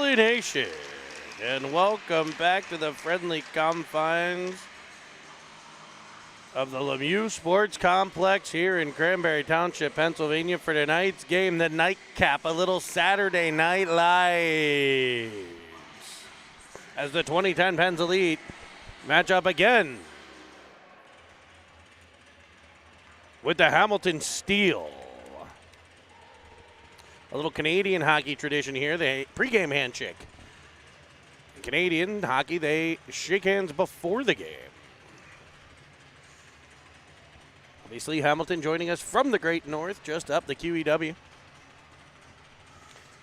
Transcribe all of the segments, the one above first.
Philly Nation, and welcome back to the friendly confines of the Lemieux Sports Complex here in Cranberry Township, Pennsylvania for tonight's game, the nightcap, a little Saturday Night Lights. As the 2010 Pens Elite match up again with the Hamilton Steel. A little Canadian hockey tradition here, the pregame handshake. In Canadian hockey, they shake hands before the game. Obviously, Hamilton joining us from the Great North, just up the QEW.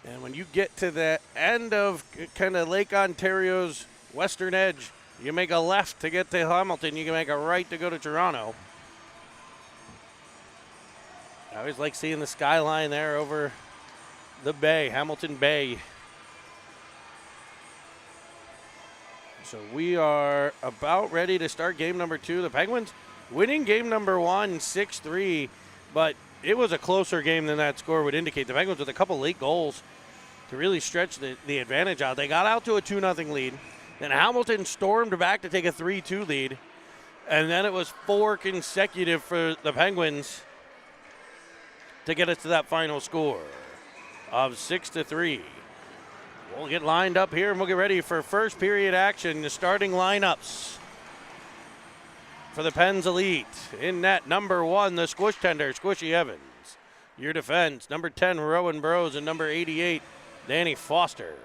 And when you get to the end of kind of Lake Ontario's western edge, you make a left to get to Hamilton, you can make a right to go to Toronto. I always like seeing the skyline there over the bay, Hamilton Bay. So we are about ready to start game number 2. The Penguins winning game number 1, 6-3, but it was a closer game than that score would indicate. The Penguins with a couple late goals to really stretch the advantage out. They got out to a 2-0 lead. Then Hamilton stormed back to take a 3-2 lead. And then it was 4 consecutive for the Penguins to get us to that final score of 6-3. We'll get lined up here and we'll get ready for first period action. The starting lineups for the Pens Elite. In net, number 1, the squish tender, Squishy Evans. Your defense, number 10, Rowan Bros, and number 88, Danny Foster.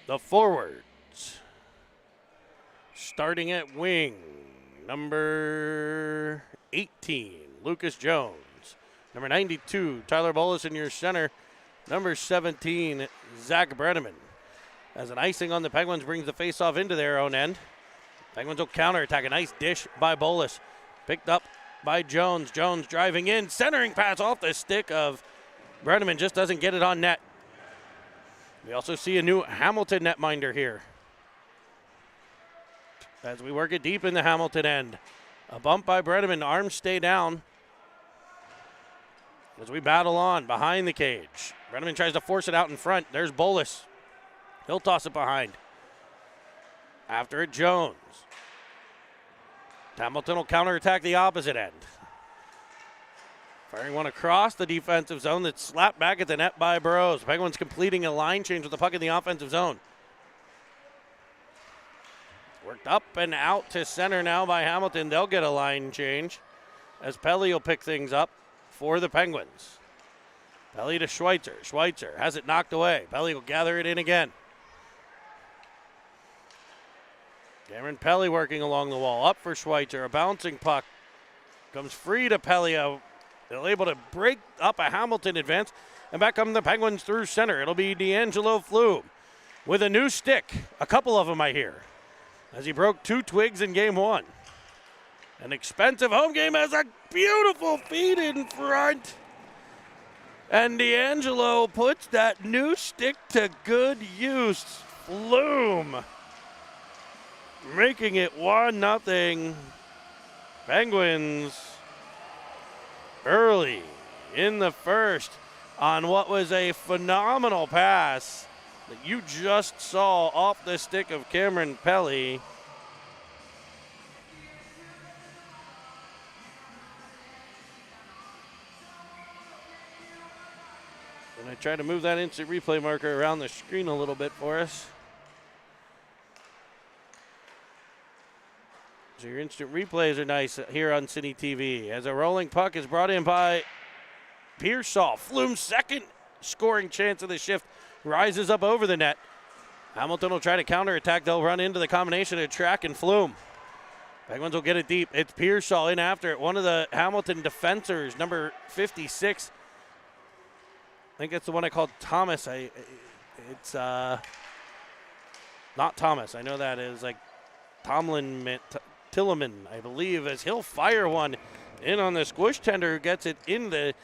The forwards, starting at wing, number 18, Lucas Jones. Number 92, Tyler Bolus in your center. Number 17, Zach Brenneman. As an icing on the Penguins brings the faceoff into their own end. Penguins will counterattack. A nice dish by Bolus. Picked up by Jones. Jones driving in. Centering pass off the stick of Brenneman. Just doesn't get it on net. We also see a new Hamilton netminder here. As we work it deep in the Hamilton end. A bump by Brenneman. Arms stay down. As we battle on behind the cage. Brenneman tries to force it out in front. There's Bolus. He'll toss it behind. After it, Jones. Hamilton will counterattack the opposite end. Firing one across the defensive zone that's slapped back at the net by Burrows. Penguins completing a line change with the puck in the offensive zone. Worked up and out to center now by Hamilton. They'll get a line change as Pelly will pick things up for the Penguins. Pelly to Schweitzer. Schweitzer has it knocked away. Pelly will gather it in again. Cameron Pelly working along the wall. Up for Schweitzer. A bouncing puck. Comes free to Pelly. They're able to break up a Hamilton advance. And back come the Penguins through center. It'll be D'Angelo Flume with a new stick. A couple of them, I hear. As he broke 2 twigs in game 1. An expensive home game has a beautiful feed in front. And D'Angelo puts that new stick to good use. Flume making it 1-0. Penguins early in the first on what was a phenomenal pass that you just saw off the stick of Cameron Pelly. And I try to move that instant replay marker around the screen a little bit for us. So your instant replays are nice here on City TV. As a rolling puck is brought in by Pearsall. Flume's second scoring chance of the shift rises up over the net. Hamilton will try to counterattack. They'll run into the combination of Track and Flume. Penguins will get it deep. It's Pearsall in after it. One of the Hamilton defenders, number 56. I think it's the one I called Thomas. It's not Thomas. I know that is like Tilleman, I believe, as he'll fire one in on the squish tender, who gets it in the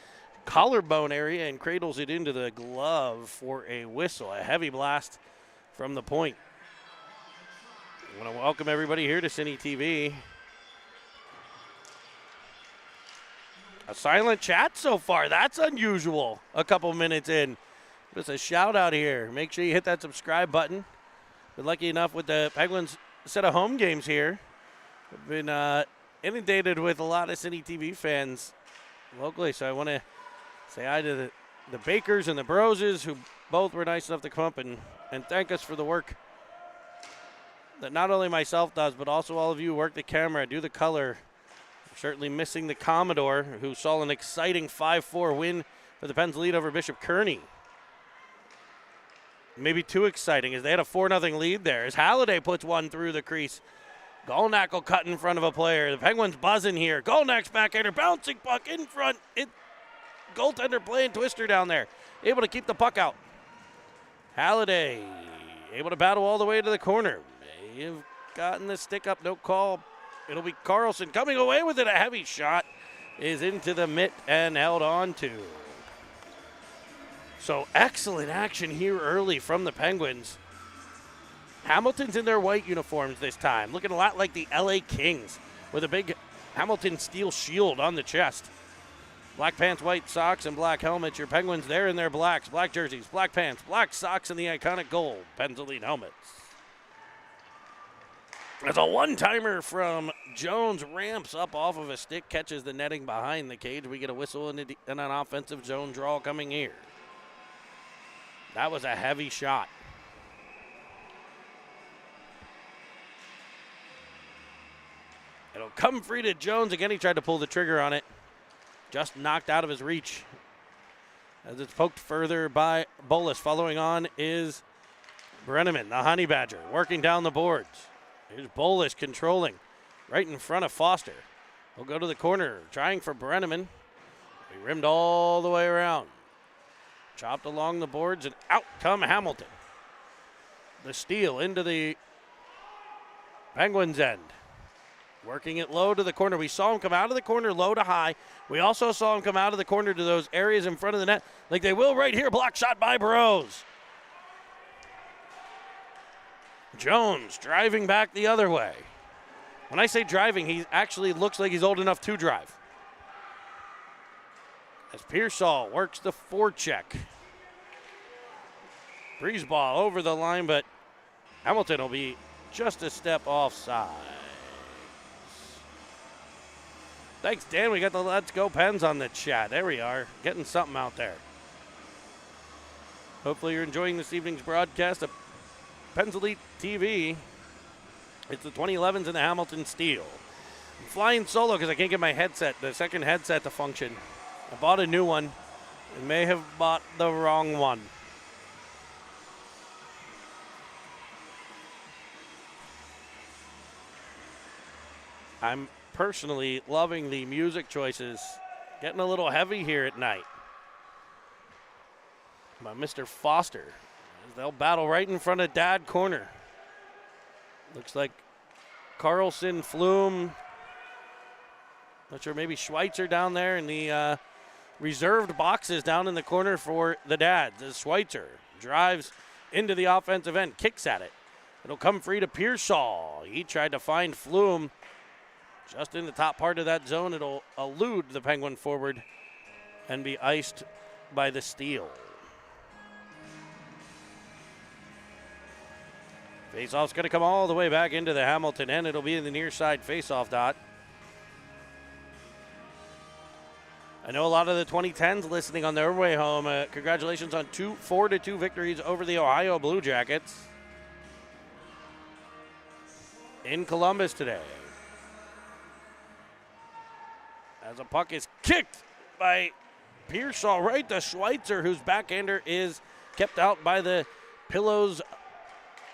collarbone area and cradles it into the glove for a whistle. A heavy blast from the point. I want to welcome everybody here to Cine TV. A silent chat so far. That's unusual. A couple minutes in. Just a shout out here. Make sure you hit that subscribe button. Been lucky enough with the Penguins set of home games here. We've been inundated with a lot of City TV fans locally, so I want to say hi to the Bakers and the Broses, who both were nice enough to come up and thank us for the work that not only myself does, but also all of you who work the camera, do the color. We're certainly missing the Commodore, who saw an exciting 5-4 win for the Pens lead over Bishop Kearney. Maybe too exciting, as they had a 4-0 lead there, as Halliday puts one through the crease. Golnack will cut in front of a player. The Penguins buzzing here. Golnack's backhander, bouncing puck in front. Goaltender playing twister down there, able to keep the puck out. Halliday able to battle all the way to the corner. May have gotten the stick up, no call. It'll be Carlson coming away with it. A heavy shot is into the mitt and held on to. So excellent action here early from the Penguins. Hamilton's in their white uniforms this time, looking a lot like the LA Kings with a big Hamilton steel shield on the chest. Black pants, white socks, and black helmets. Your Penguins there in their blacks, black jerseys, black pants, black socks, and the iconic gold Pens Elite helmets. As a one-timer from Jones ramps up off of a stick, catches the netting behind the cage. We get a whistle and an offensive zone draw coming here. That was a heavy shot. It'll come free to Jones. Again, he tried to pull the trigger on it. Just knocked out of his reach. As it's poked further by Bolus. Following on is Brenneman, the Honey Badger, working down the boards. Here's Bolus controlling right in front of Foster. He'll go to the corner, trying for Brenneman. He rimmed all the way around. Chopped along the boards, and out come Hamilton. The steal into the Penguins' end. Working it low to the corner. We saw him come out of the corner low to high. We also saw him come out of the corner to those areas in front of the net, like they will right here. Block shot by Burrows. Jones driving back the other way. When I say driving, he actually looks like he's old enough to drive. As Pearsall works the forecheck. Breeze ball over the line, but Hamilton will be just a step offside. Thanks, Dan. We got the Let's Go Pens on the chat. There we are, getting something out there. Hopefully you're enjoying this evening's broadcast of Pens Elite TV. It's the 2011s and the Hamilton Steel. I'm flying solo because I can't get my headset, the second headset, to function. I bought a new one. I may have bought the wrong one. I'm personally loving the music choices. Getting a little heavy here at night. By Mr. Foster. They'll battle right in front of Dad corner. Looks like Carlson, Flume. Not sure, maybe Schweitzer down there in the reserved boxes down in the corner for the Dads. As Schweitzer drives into the offensive end, kicks at it. It'll come free to Pearsall. He tried to find Flume just in the top part of that zone. It'll elude the Penguin forward and be iced by the steal. Faceoff's going to come all the way back into the Hamilton end. It'll be in the near side faceoff dot. I know a lot of the 2010s listening on their way home. Congratulations on 4-2 victories over the Ohio Blue Jackets in Columbus today. As a puck is kicked by Pearsall right to Schweitzer, whose backhander is kept out by the pillows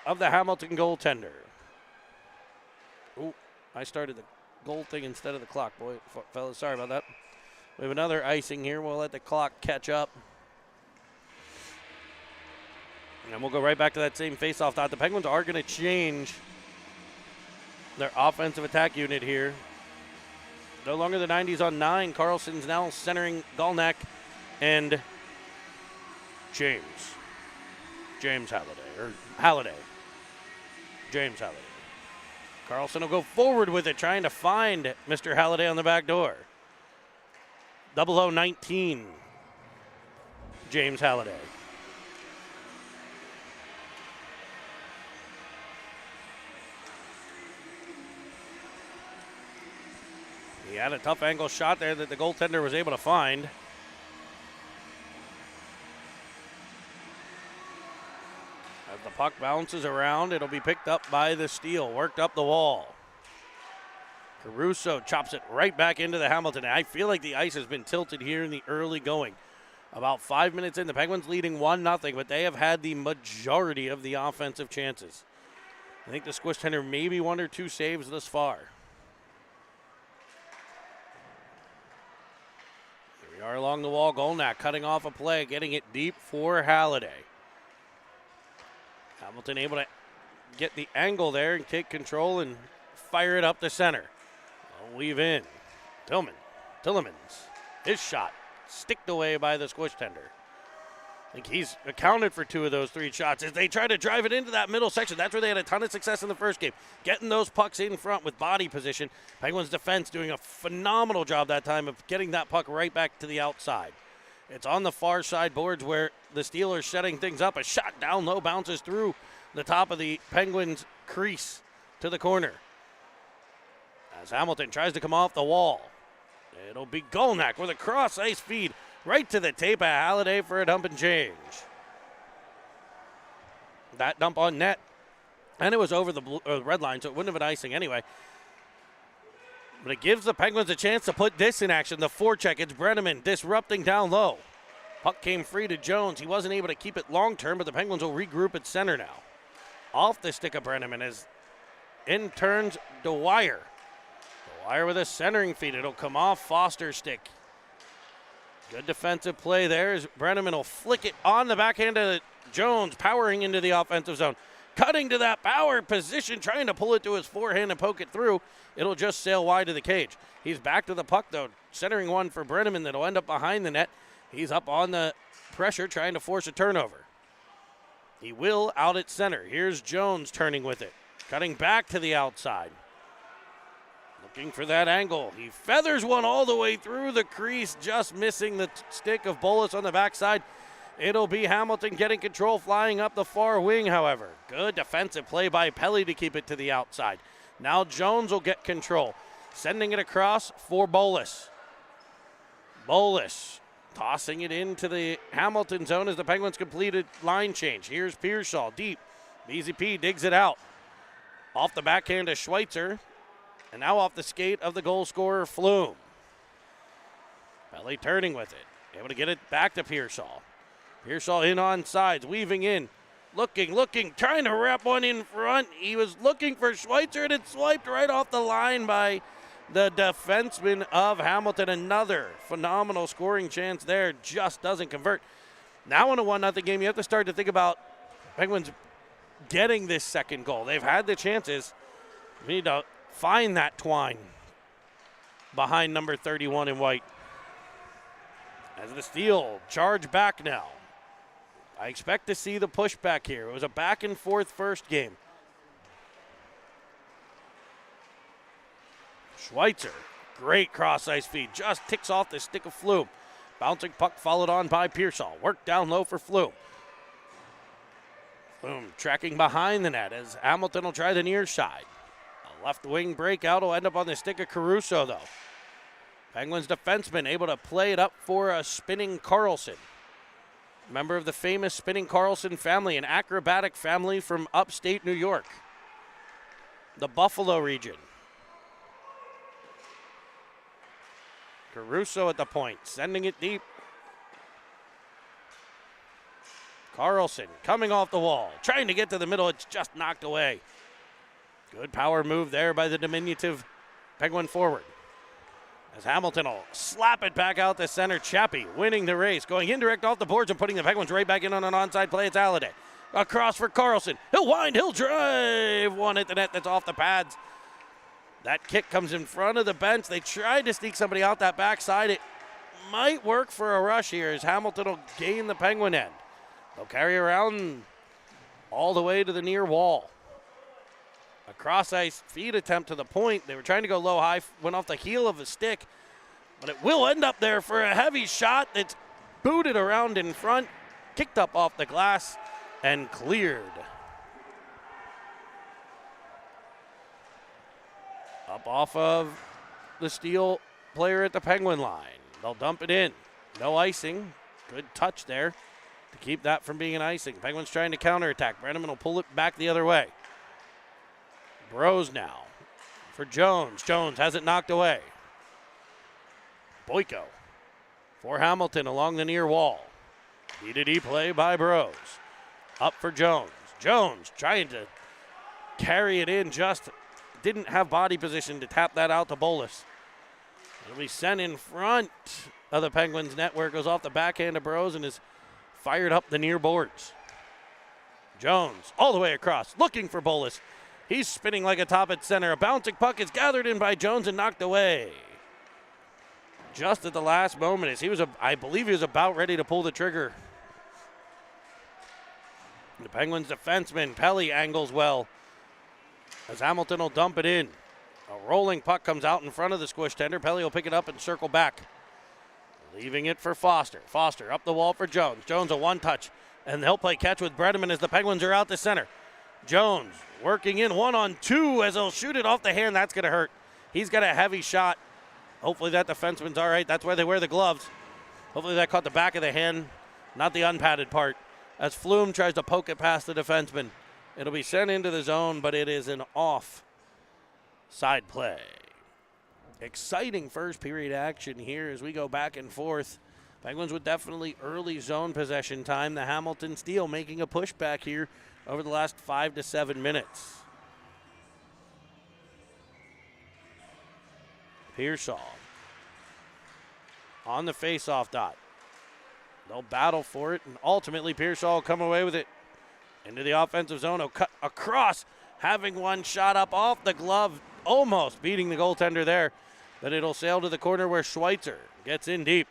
of the Hamilton goaltender. Ooh, I started the goal thing instead of the clock, boy, fellas. Sorry about that. We have another icing here. We'll let the clock catch up. And we'll go right back to that same face-off dot. The Penguins are going to change their offensive attack unit here. No longer the 90s on 9. Carlson's now centering Golnack and James Halliday. James Halliday. Carlson will go forward with it, trying to find Mr. Halliday on the back door. 0019, James Halliday. had a tough angle shot there that the goaltender was able to find. As the puck bounces around, it'll be picked up by the Steel, worked up the wall. Caruso chops it right back into the Hamilton. I feel like the ice has been tilted here in the early going. About 5 minutes in, the Penguins leading 1-0, but they have had the majority of the offensive chances. I think the Squish Tender maybe 1 or 2 saves thus far. Here we are along the wall. Golnak cutting off a play, getting it deep for Halliday. Hamilton able to get the angle there and take control and fire it up the center. Weave in. Tillemans. His shot sticked away by the Squish Tender. I think he's accounted for 2 of those 3 shots as they try to drive it into that middle section. That's where they had a ton of success in the first game. Getting those pucks in front with body position. Penguins defense doing a phenomenal job that time of getting that puck right back to the outside. It's on the far side boards where the Steelers setting things up. A shot down low bounces through the top of the Penguins crease to the corner. As Hamilton tries to come off the wall. It'll be Golnak with a cross ice feed right to the tape of Halliday for a dump and change. That dump on net. And it was over the red line, so it wouldn't have been icing anyway. But it gives the Penguins a chance to put this in action. The forecheck, it's Brenneman disrupting down low. Puck came free to Jones. He wasn't able to keep it long term, but the Penguins will regroup at center now. Off the stick of Brenneman as in turns Dwyer. Dwyer with a centering feed. It'll come off Foster's stick. Good defensive play there as Brenneman will flick it on the backhand of Jones, powering into the offensive zone. Cutting to that power position, trying to pull it to his forehand and poke it through. It'll just sail wide of the cage. He's back to the puck, though, centering one for Brenneman that'll end up behind the net. He's up on the pressure, trying to force a turnover. He will out at center. Here's Jones turning with it. Cutting back to the outside. Looking for that angle. He feathers one all the way through the crease, just missing the stick of Bolus on the backside. It'll be Hamilton getting control, flying up the far wing, however. Good defensive play by Pelly to keep it to the outside. Now Jones will get control. Sending it across for Bolus. Bolus tossing it into the Hamilton zone as the Penguins completed line change. Here's Pearsall deep. BZP digs it out. Off the backhand of Schweitzer. And now off the skate of the goal scorer, Flume. Pelly turning with it. Able to get it back to Pearsall. Pearsall in on sides, weaving in. Looking, trying to wrap one in front. He was looking for Schweitzer, and it swiped right off the line by the defenseman of Hamilton. Another phenomenal scoring chance there, just doesn't convert. Now in a 1-0 game, you have to start to think about Penguins getting this second goal. They've had the chances. We need to find that twine behind number 31 in white. As the Steel charge back now. I expect to see the pushback here. It was a back and forth first game. Schweitzer, great cross ice feed, just ticks off the stick of Flume. Bouncing puck followed on by Pearsall. Work down low for Flume. Flume tracking behind the net as Hamilton will try the near side. A left wing breakout will end up on the stick of Caruso though. Penguins defenseman able to play it up for a spinning Carlson. Member of the famous spinning Carlson family, an acrobatic family from upstate New York, the Buffalo region. Caruso at the point, sending it deep. Carlson coming off the wall, trying to get to the middle, it's just knocked away. Good power move there by the diminutive Penguin forward. As Hamilton will slap it back out the center. Chappie winning the race, going indirect off the boards and putting the Penguins right back in on an onside play. It's Halliday. Across for Carlson. He'll wind, he'll drive. One at the net that's off the pads. That kick comes in front of the bench. They tried to sneak somebody out that backside. It might work for a rush here as Hamilton will gain the Penguin end. They'll carry around all the way to the near wall. A cross ice feed attempt to the point. They were trying to go low high, went off the heel of the stick, but it will end up there for a heavy shot that's booted around in front, kicked up off the glass, and cleared. Up off of the Steel player at the Penguin line. They'll dump it in. No icing. Good touch there to keep that from being an icing. Penguins trying to counterattack. Brenneman will pull it back the other way. Bros now for Jones. Jones has it knocked away. Boyko for Hamilton along the near wall. D-to-D play by Bros. Up for Jones. Jones trying to carry it in, just didn't have body position to tap that out to Bolus. It'll be sent in front of the Penguins net where it goes off the backhand of Bros and is fired up the near boards. Jones all the way across, looking for Bolus. He's spinning like a top at center. A bouncing puck is gathered in by Jones and knocked away. Just at the last moment, as I believe he was about ready to pull the trigger. The Penguins defenseman, Pelly, angles well as Hamilton will dump it in. A rolling puck comes out in front of the squish tender. Pelly will pick it up and circle back. Leaving it for Foster. Foster up the wall for Jones. Jones a one-touch, and they'll play catch with Brenneman as the Penguins are out to center. Jones working in 1-on-2 as he'll shoot it off the hand. That's going to hurt. He's got a heavy shot. Hopefully that defenseman's all right. That's why they wear the gloves. Hopefully that caught the back of the hand, not the unpadded part. As Flume tries to poke it past the defenseman. It'll be sent into the zone, but it is an off-side play. Exciting first period action here as we go back and forth. Penguins with definitely early zone possession time. The Hamilton Steel making a pushback here over the last 5 to 7 minutes. Pearsall on the face-off dot. They'll battle for it, and ultimately Pearsall will come away with it into the offensive zone. He'll cut across, having one shot up off the glove, almost beating the goaltender there. But it'll sail to the corner where Schweitzer gets in deep.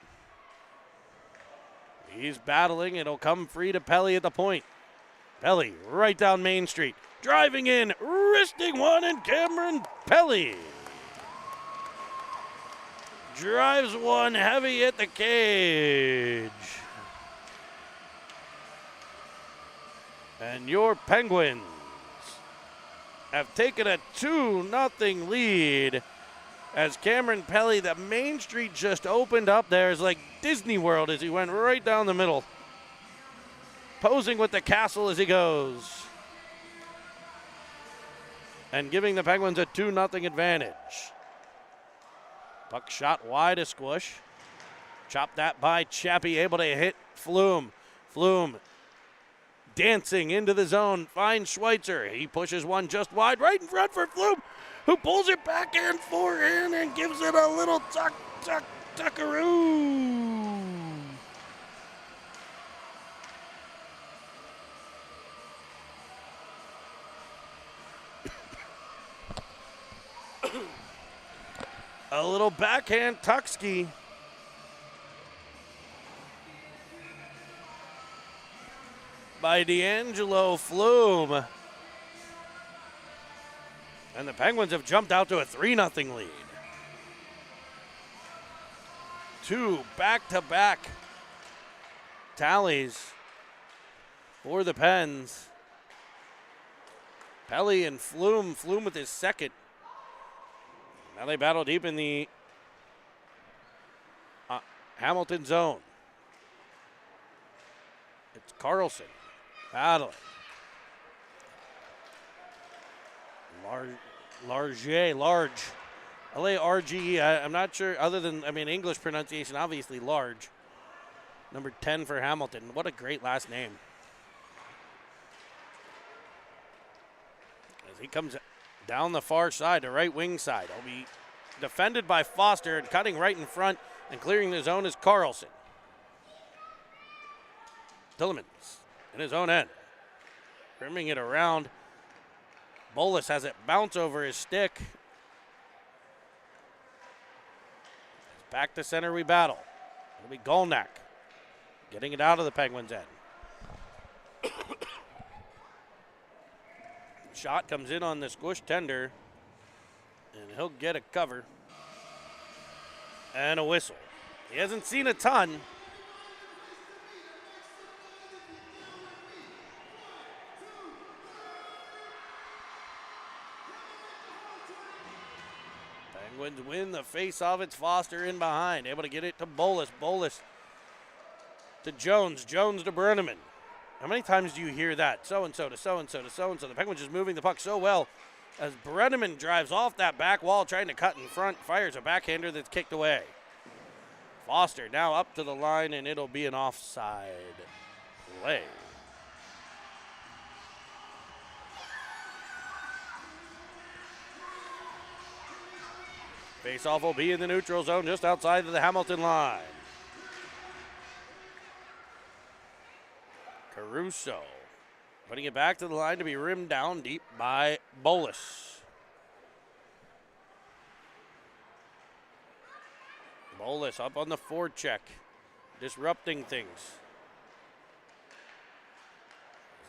He's battling. It'll come free to Pelly at the point. Pelly right down Main Street. Driving in, wristing one, and Cameron Pelly drives one heavy at the cage. And your Penguins have taken a 2-0 lead as Cameron Pelly, the Main Street just opened up there. It's like Disney World as he went right down the middle, posing with the castle as he goes, and giving the Penguins a 2-0 advantage. Puck shot wide of Squish. Chopped that by Chappie, able to hit Flume. Flume dancing into the zone, finds Schweitzer. He pushes one just wide, right in front for Flume, who pulls it back and forehand and gives it a little tuckaroo. A little backhand tuckski. By D'Angelo Flume. And the Penguins have jumped out to a 3-0 lead. 2 back-to-back tallies for the Pens. Pelly and Flume. Flume with his second. Now they battle deep in the Hamilton zone. It's Carlson battling. Large. L-A-R-G-E. I'm not sure, other than, English pronunciation, obviously large. Number 10 for Hamilton. What a great last name. As he comes down the far side, the right wing side. He'll be defended by Foster, and cutting right in front and clearing the zone is Carlson. Tillemans in his own end. Rimming it around. Bolus has it bounce over his stick. Back to center we battle. It'll be Golnak getting it out of the Penguins' end. Shot comes in on the squish tender, and he'll get a cover and a whistle. He hasn't seen a ton. Penguins win the face-off. It's Foster in behind. Able to get it to Bolus. Bolus to Jones. Jones to Brenneman. How many times do you hear that? So-and-so to so-and-so to so-and-so. The Penguins just moving the puck so well as Brenneman drives off that back wall trying to cut in front. Fires a backhander that's kicked away. Foster now up to the line, and it'll be an offside play. Face-off will be in the neutral zone just outside of the Hamilton line. Caruso putting it back to the line to be rimmed down deep by Bolus. Bolus up on the forecheck, disrupting things.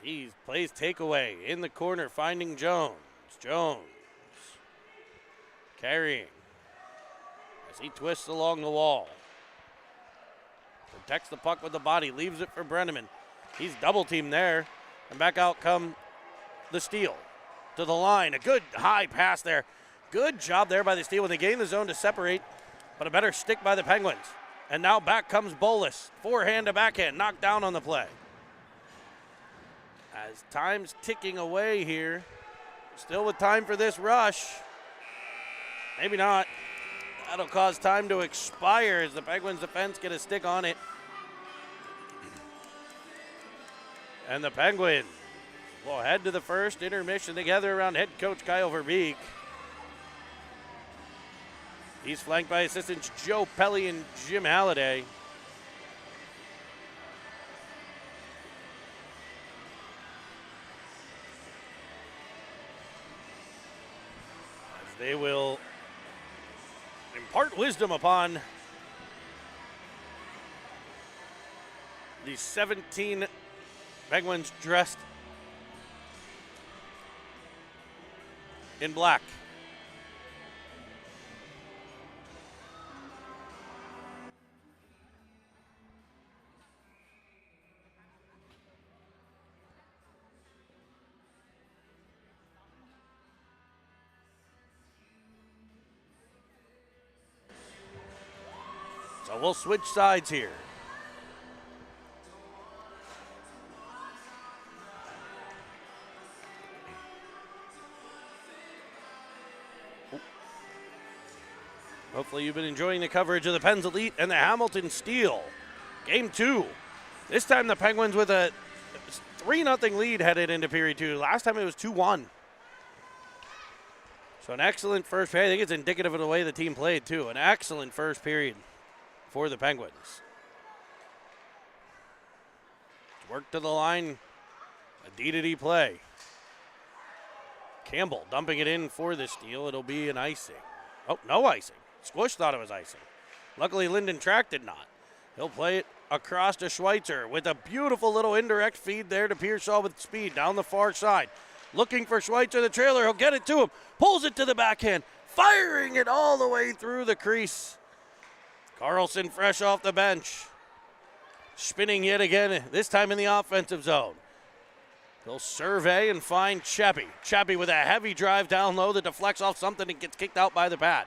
He plays takeaway in the corner, finding Jones. Jones carrying as he twists along the wall. Protects the puck with the body, leaves it for Brenneman. He's double teamed there, and back out come the Steel to the line. A good high pass there. Good job there by the Steel when they gain the zone to separate, but a better stick by the Penguins. And now back comes Bolus. Forehand to backhand, knocked down on the play. As time's ticking away here, still with time for this rush. Maybe not. That'll cause time to expire as the Penguins defense get a stick on it. And the Penguins will head to the first intermission together around head coach Kyle Verbeek. He's flanked by assistants Joe Pelly and Jim Halliday. As they will impart wisdom upon the 17 Penguins dressed in black. So we'll switch sides here. Hopefully you've been enjoying the coverage of the Pens Elite and the Hamilton Steel. Game 2. This time the Penguins with a 3-0 lead headed into period 2. Last time it was 2-1. So an excellent first period. I think it's indicative of the way the team played too. An excellent first period for the Penguins. Work to the line. A D-to-D play. Campbell dumping it in for the Steel. It'll be an icing. Oh, no icing. Squish thought it was icing. Luckily, Lyndon Track did not. He'll play it across to Schweitzer with a beautiful little indirect feed there to Pearsall with speed down the far side. Looking for Schweitzer, the trailer. He'll get it to him. Pulls it to the backhand. Firing it all the way through the crease. Carlson fresh off the bench. Spinning yet again, this time in the offensive zone. He'll survey and find Chappie. Chappie with a heavy drive down low that deflects off something and gets kicked out by the pad.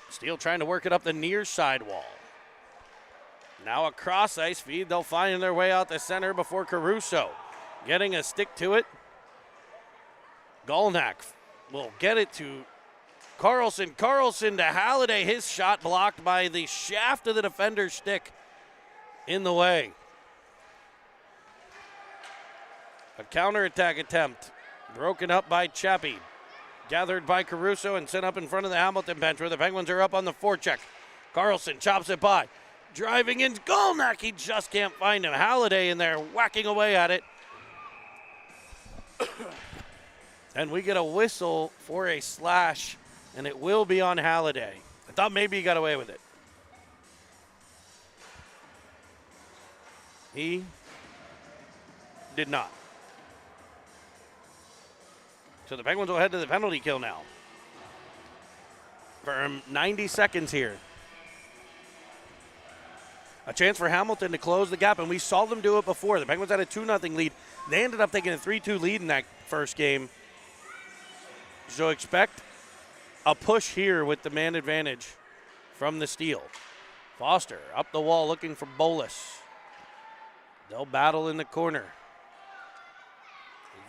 Steel trying to work it up the near side wall. Now a cross ice feed. They'll find their way out the center before Caruso getting a stick to it. Golnak will get it to Carlson. Carlson to Halliday. His shot blocked by the shaft of the defender's stick in the way. A counterattack attempt broken up by Chappie. Gathered by Caruso and sent up in front of the Hamilton bench where the Penguins are up on the forecheck. Carlson chops it by. Driving in Golnak. He just can't find him. Halliday in there whacking away at it. And we get a whistle for a slash, and it will be on Halliday. I thought maybe he got away with it. He did not. So the Penguins will head to the penalty kill now. For 90 seconds here. A chance for Hamilton to close the gap, and we saw them do it before. The Penguins had a 2-0 lead. They ended up taking a 3-2 lead in that first game. So expect a push here with the man advantage from the steal. Foster up the wall looking for Bolus. They'll battle in the corner.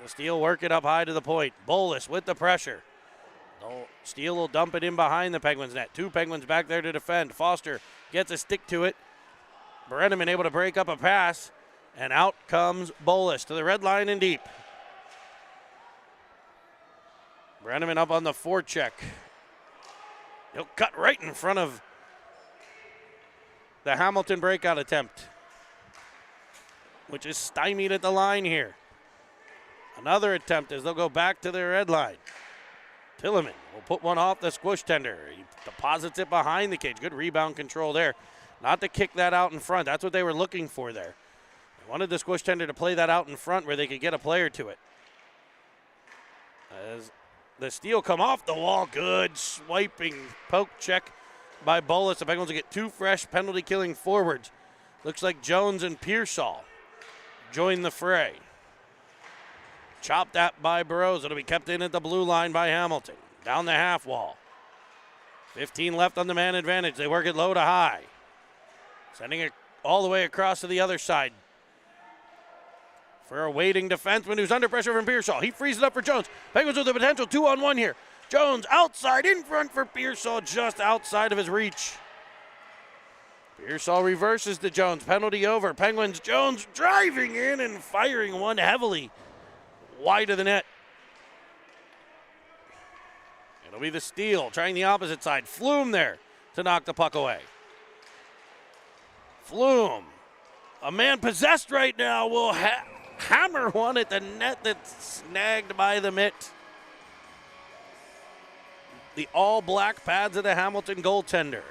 The steal work it up high to the point. Bolus with the pressure. Steele will dump it in behind the Penguins net. 2 Penguins back there to defend. Foster gets a stick to it. Brenneman able to break up a pass. And out comes Bolus to the red line and deep. Brenneman up on the forecheck. He'll cut right in front of the Hamilton breakout attempt, which is stymied at the line here. Another attempt as they'll go back to their red line. Tilleman will put one off the squish tender. He deposits it behind the cage. Good rebound control there. Not to kick that out in front. That's what they were looking for there. They wanted the squish tender to play that out in front where they could get a player to it. As the steal come off the wall. Good swiping poke check by Bolus. The Penguins will get 2 fresh penalty-killing forwards. Looks like Jones and Pearsall join the fray. Chopped at by Burrows. It'll be kept in at the blue line by Hamilton. Down the half wall. 15 left on the man advantage. They work it low to high. Sending it all the way across to the other side. For a waiting defenseman who's under pressure from Pearsall. He frees it up for Jones. Penguins with the potential 2-on-1 here. Jones outside, in front for Pearsall, just outside of his reach. Pearsall reverses to Jones. Penalty over. Penguins, Jones driving in and firing one heavily wide of the net. It'll be the steal, trying the opposite side. Flume there to knock the puck away. Flume, a man possessed right now, will hammer one at the net that's snagged by the mitt. The all-black pads of the Hamilton goaltender.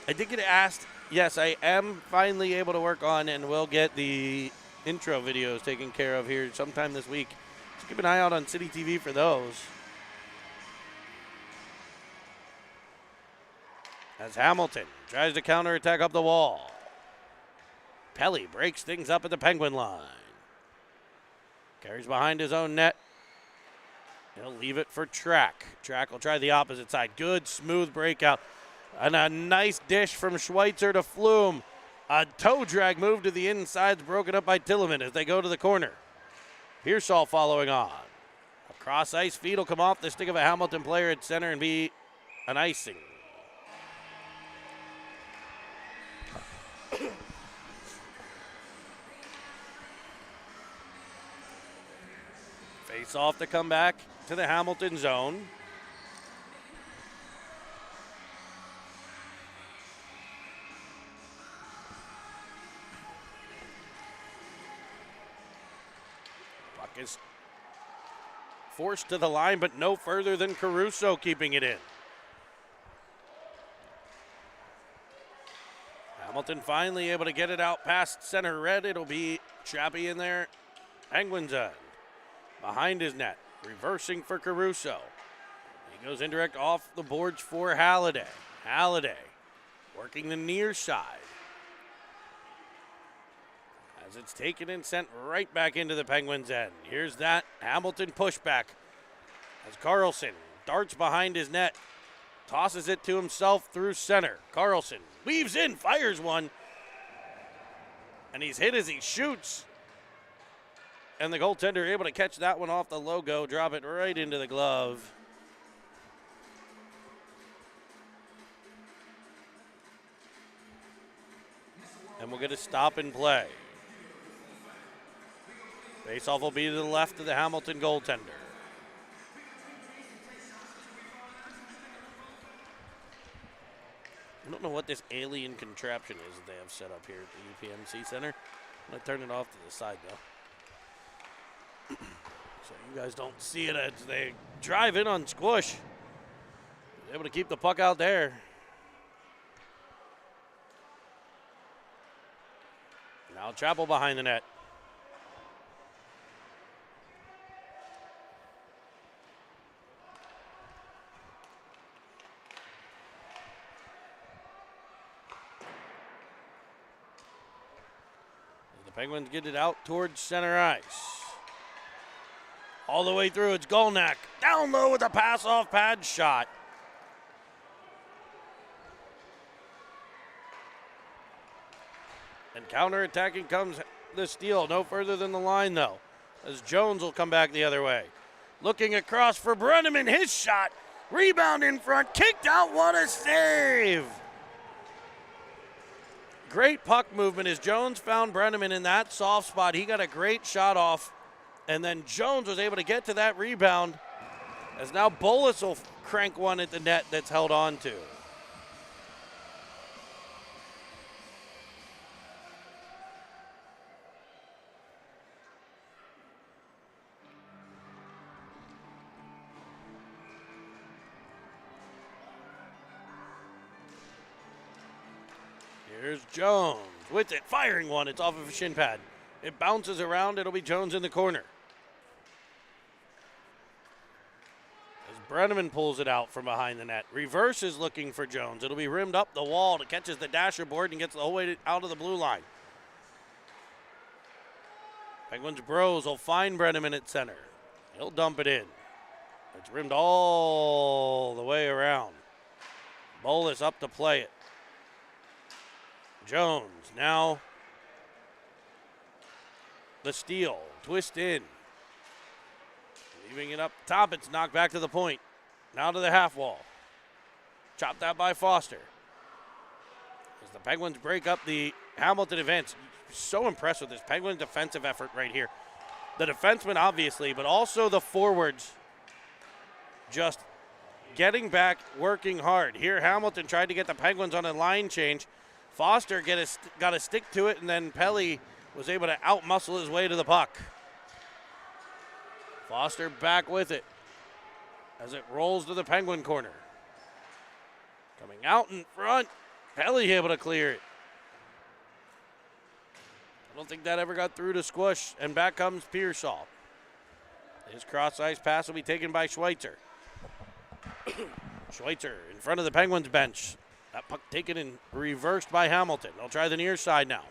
I did get asked. Yes, I am finally able to work on and will get the intro videos taken care of here sometime this week. So keep an eye out on City TV for those. As Hamilton tries to counterattack up the wall. Pelly breaks things up at the Penguin line. Carries behind his own net. He'll leave it for Track. Track will try the opposite side. Good, smooth breakout. And a nice dish from Schweitzer to Flume. A toe drag move to the inside, broken up by Tilleman as they go to the corner. Pearsall following on. A cross ice feed will come off the stick of a Hamilton player at center and be an icing. Face off to come back to the Hamilton zone. Puck is forced to the line, but no further than Caruso keeping it in. Hamilton finally able to get it out past center red. It'll be Chappie in there. Penguins end. Behind his net, reversing for Caruso. He goes indirect off the boards for Halliday. Halliday working the near side. As it's taken and sent right back into the Penguins' end. Here's that Hamilton pushback. As Carlson darts behind his net, tosses it to himself through center. Carlson weaves in, fires one, and he's hit as he shoots. And the goaltender able to catch that one off the logo, drop it right into the glove. And we'll get a stop and play. Faceoff will be to the left of the Hamilton goaltender. I don't know what this alien contraption is that they have set up here at the UPMC Center. I'm going to turn it off to the side, though. So you guys don't see it as they drive in on Squish. Able to keep the puck out there. Now Chappell behind the net. The The Penguins get it out towards center ice. All the way through, it's Golnak. Down low with a pass-off pad shot. And counter-attacking comes the steal. No further than the line, though, as Jones will come back the other way. Looking across for Brenneman. His shot. Rebound in front. Kicked out. What a save. Great puck movement as Jones found Brenneman in that soft spot. He got a great shot off. And then Jones was able to get to that rebound, as now Bolus will crank one at the net that's held on to. Here's Jones with it, firing one. It's off of a shin pad. It bounces around. It'll be Jones in the corner. As Brenneman pulls it out from behind the net. Reverse is looking for Jones. It'll be rimmed up the wall to catches the dasher board and gets the whole way out of the blue line. Penguins Bros will find Brenneman at center. He'll dump it in. It's rimmed all the way around. Bolus up to play it. Jones now the steal, twist in. Leaving it up top, it's knocked back to the point. Now to the half wall. Chopped out by Foster. As the Penguins break up the Hamilton advance. So impressed with this Penguin defensive effort right here. The defensemen, obviously, but also the forwards just getting back, working hard. Here, Hamilton tried to get the Penguins on a line change. Foster got a stick to it, and then Pelly was able to out-muscle his way to the puck. Foster back with it as it rolls to the Penguin corner. Coming out in front, Pelly able to clear it. I don't think that ever got through to Squish, and back comes Pearsall. His cross-ice pass will be taken by Schweitzer. Schweitzer in front of the Penguins bench. That puck taken and reversed by Hamilton. They'll try the near side now.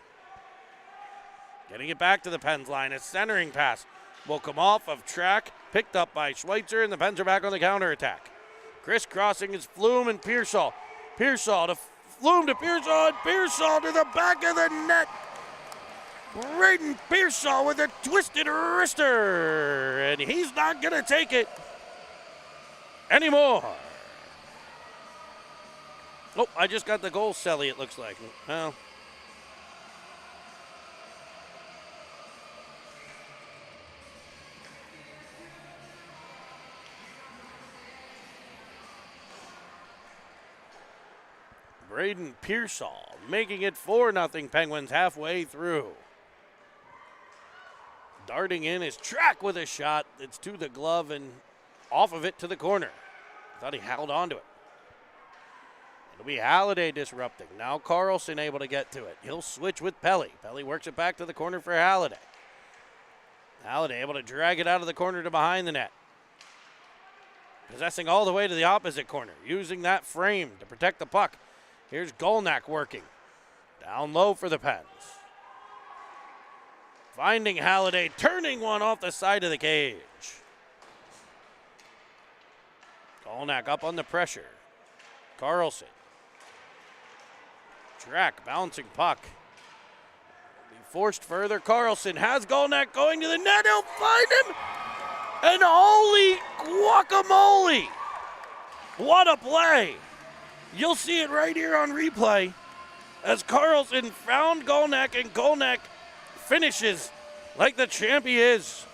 Getting it back to the Pens line. A centering pass will come off of track. Picked up by Schweitzer, and the Pens are back on the counterattack. Crisscrossing is Flume and Pearsall. Pearsall to Flume to Pearsall, and Pearsall to the back of the net. Braden Pearsall with a twisted wrister, and he's not going to take it anymore. Oh, I just got the goal, Selly, it looks like. Well, Braden Pearsall making it 4-0 Penguins halfway through. Darting in is Track with a shot. It's to the glove and off of it to the corner. Thought he held on to it. It'll be Halliday disrupting. Now Carlson able to get to it. He'll switch with Pelly. Pelly works it back to the corner for Halliday. Halliday able to drag it out of the corner to behind the net. Possessing all the way to the opposite corner. Using that frame to protect the puck. Here's Golnak working. Down low for the Pens. Finding Halliday, turning one off the side of the cage. Golnak up on the pressure. Carlson. Track, bouncing puck. Be forced further. Carlson has Golnak going to the net. He'll find him. And holy guacamole. What a play. You'll see it right here on replay as Carlson found Golnak, and Golnak finishes like the champ he is.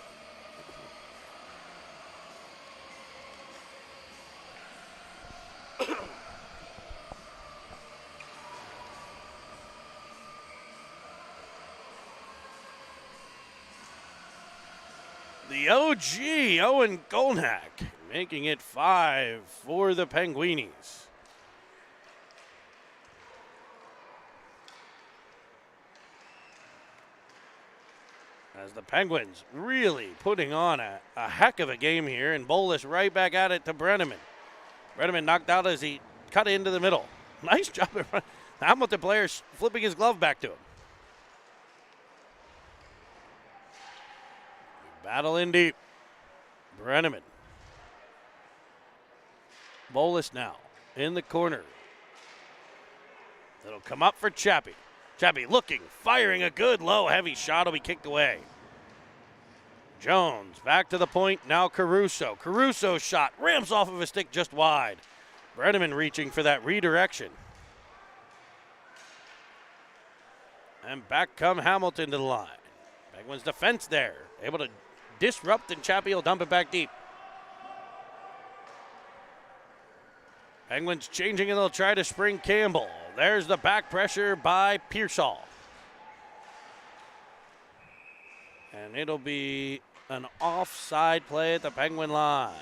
The OG, Owen Golnak, making it 5 for the Penguinis. As the Penguins really putting on a heck of a game here, and Bolus right back at it to Brenneman. Brenneman knocked out as he cut into the middle. Nice job. The Hamilton player flipping his glove back to him. Battle in deep. Brenneman. Bolus now in the corner. It'll come up for Chappie. Chappie looking, firing a good low, heavy shot will be kicked away. Jones back to the point, now Caruso. Caruso's shot ramps off of a stick just wide. Brenneman reaching for that redirection. And back come Hamilton to the line. Penguins defense there, able to disrupt, and Chappie will dump it back deep. Penguins changing, and they'll try to spring Campbell. There's the back pressure by Pearsall. And it'll be an offside play at the Penguin line.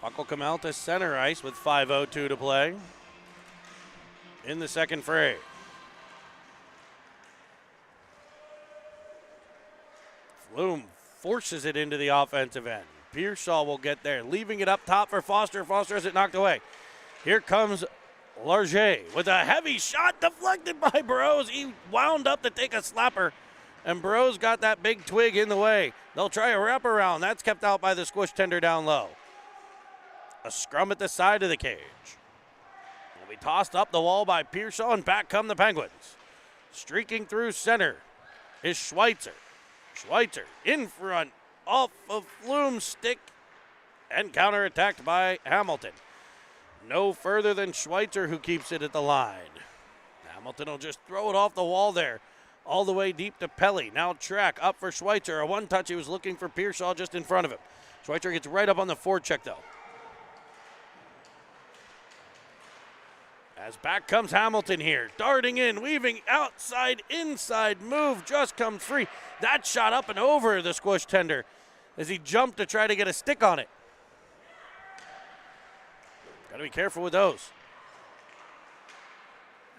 Puck will come out to center ice with 5:02 to play in the second fray. Flume forces it into the offensive end. Pearsall will get there, leaving it up top for Foster. Foster has it knocked away. Here comes Larger with a heavy shot deflected by Burrows. He wound up to take a slapper, and Burrows got that big twig in the way. They'll try a wraparound. That's kept out by the squish tender down low. A scrum at the side of the cage. Will be tossed up the wall by Pearsall, and back come the Penguins. Streaking through center is Schweitzer. Schweitzer in front, off of Flume's stick, and counterattacked by Hamilton. No further than Schweitzer, who keeps it at the line. Hamilton will just throw it off the wall there, all the way deep to Pelly. Now track up for Schweitzer. A one-touch, he was looking for Pearsall just in front of him. Schweitzer gets right up on the forecheck, though. As back comes Hamilton here, darting in, weaving outside, inside move, just comes free. That shot up and over the squish tender as he jumped to try to get a stick on it. Got to be careful with those.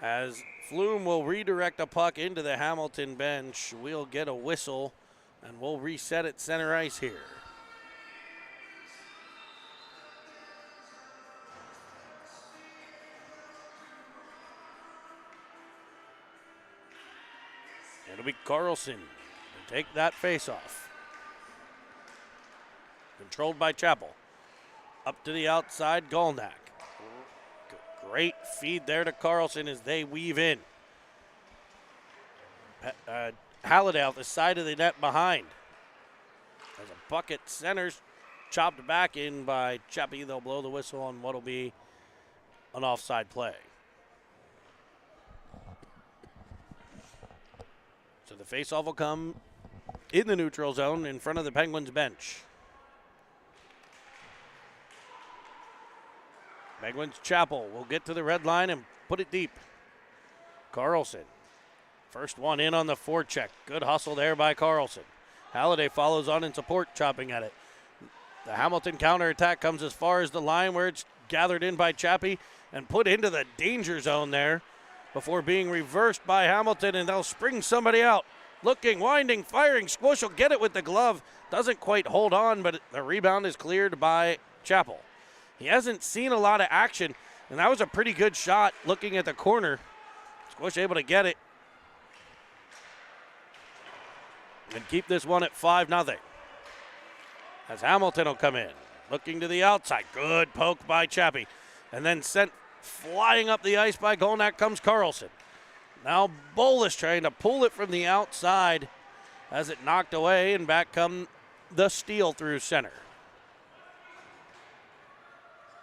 As Flume will redirect a puck into the Hamilton bench, we'll get a whistle, and we'll reset at center ice here. It'll be Carlson to take that faceoff. Controlled by Chappell. Up to the outside, Golnak. Great feed there to Carlson as they weave in. Halliday out the side of the net behind. As a bucket centers, chopped back in by Chappie. They'll blow the whistle on what will be an offside play. So the faceoff will come in the neutral zone in front of the Penguins bench. Penguins Chappell will get to the red line and put it deep. Carlson, first one in on the forecheck. Good hustle there by Carlson. Halliday follows on in support, chopping at it. The Hamilton counterattack comes as far as the line where it's gathered in by Chappie and put into the danger zone there before being reversed by Hamilton, and they'll spring somebody out. Looking, winding, firing. Squish will get it with the glove. Doesn't quite hold on, but the rebound is cleared by Chappell. He hasn't seen a lot of action, and that was a pretty good shot looking at the corner. Squish able to get it and keep this one at 5-0. As Hamilton will come in, looking to the outside. Good poke by Chappie, and then sent flying up the ice by Golnak comes Carlson. Now Bolus trying to pull it from the outside as it knocked away, and back come the steal through center.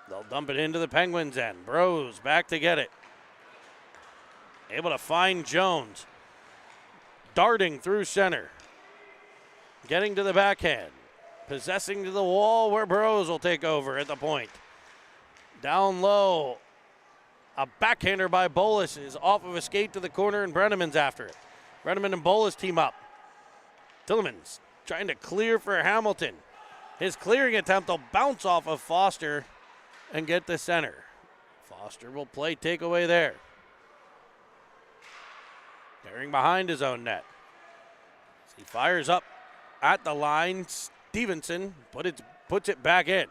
They'll dump it into the Penguins end. Bros back to get it. Able to find Jones. Darting through center. Getting to the backhand. Possessing to the wall where Bros will take over at the point. Down low. A backhander by Bolus is off of a skate to the corner, and Brenneman's after it. Brenneman and Bolus team up. Tillemans trying to clear for Hamilton. His clearing attempt will bounce off of Foster and get to center. Foster will play takeaway there. Carrying behind his own net. He fires up at the line, Stevenson puts it back in.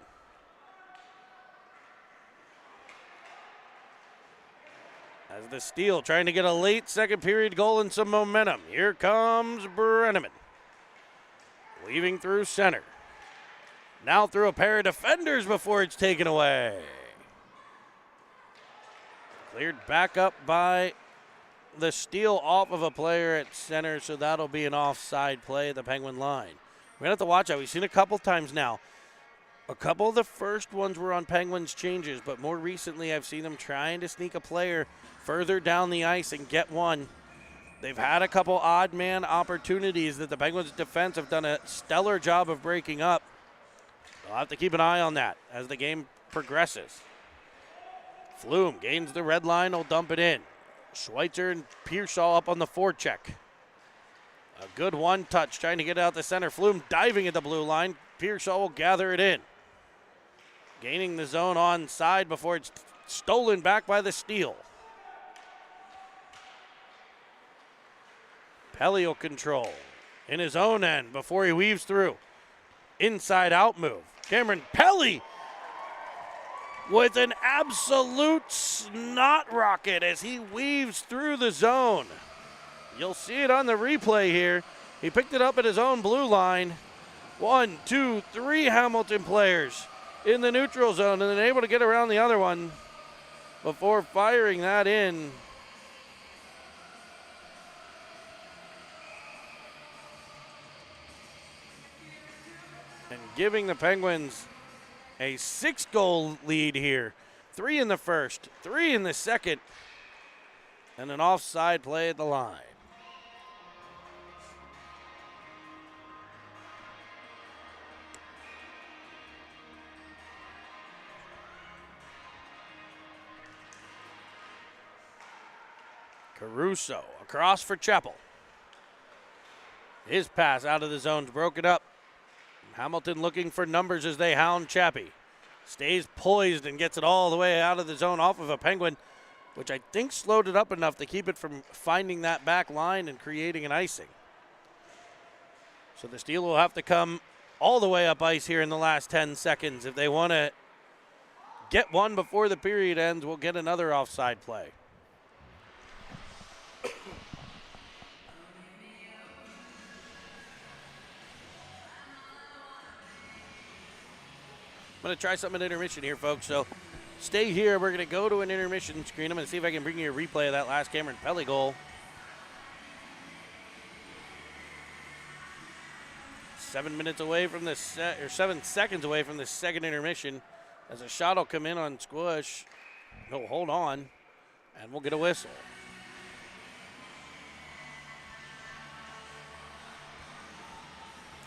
As the Steel trying to get a late second period goal and some momentum. Here comes Brenneman. Weaving through center. Now through a pair of defenders before it's taken away. Cleared back up by the Steel off of a player at center, so that'll be an offside play at the Penguin line. We're going to have to watch out. We've seen a couple times now. A couple of the first ones were on Penguins changes, but more recently I've seen them trying to sneak a player further down the ice and get one. They've had a couple odd man opportunities that the Penguins defense have done a stellar job of breaking up. They'll have to keep an eye on that as the game progresses. Flume gains the red line, will dump it in. Schweitzer and Pearsall up on the forecheck. A good one touch, trying to get out the center. Flume diving at the blue line. Pearsall will gather it in. Gaining the zone on side before it's stolen back by the Steel. Pelly will control in his own end before he weaves through. Inside out move. Cameron Pelly with an absolute snot rocket as he weaves through the zone. You'll see it on the replay here. He picked it up at his own blue line. 1, 2, 3 Hamilton players in the neutral zone, and then able to get around the other one before firing that in. And giving the Penguins a 6-goal lead here. 3 in the first, 3 in the second, and an offside play at the line. Caruso across for Chappell. His pass out of the zone's broken up. Hamilton looking for numbers as they hound Chappie. Stays poised and gets it all the way out of the zone off of a Penguin, which I think slowed it up enough to keep it from finding that back line and creating an icing. So the Steel will have to come all the way up ice here in the last 10 seconds. If they want to get one before the period ends, we'll get another offside play. I'm going to try something at intermission here, folks. So stay here. We're going to go to an intermission screen. I'm going to see if I can bring you a replay of that last Cameron Pelly goal. 7 minutes away from the 7 seconds away from the second intermission, as a shot will come in on Squish. He'll hold on, and we'll get a whistle.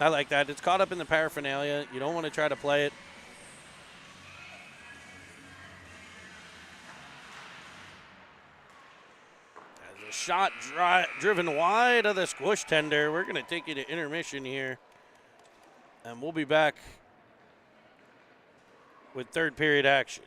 I like that. It's caught up in the paraphernalia. You don't want to try to play it. As a shot driven wide of the Squish tender, we're going to take you to intermission here. And we'll be back with third period action.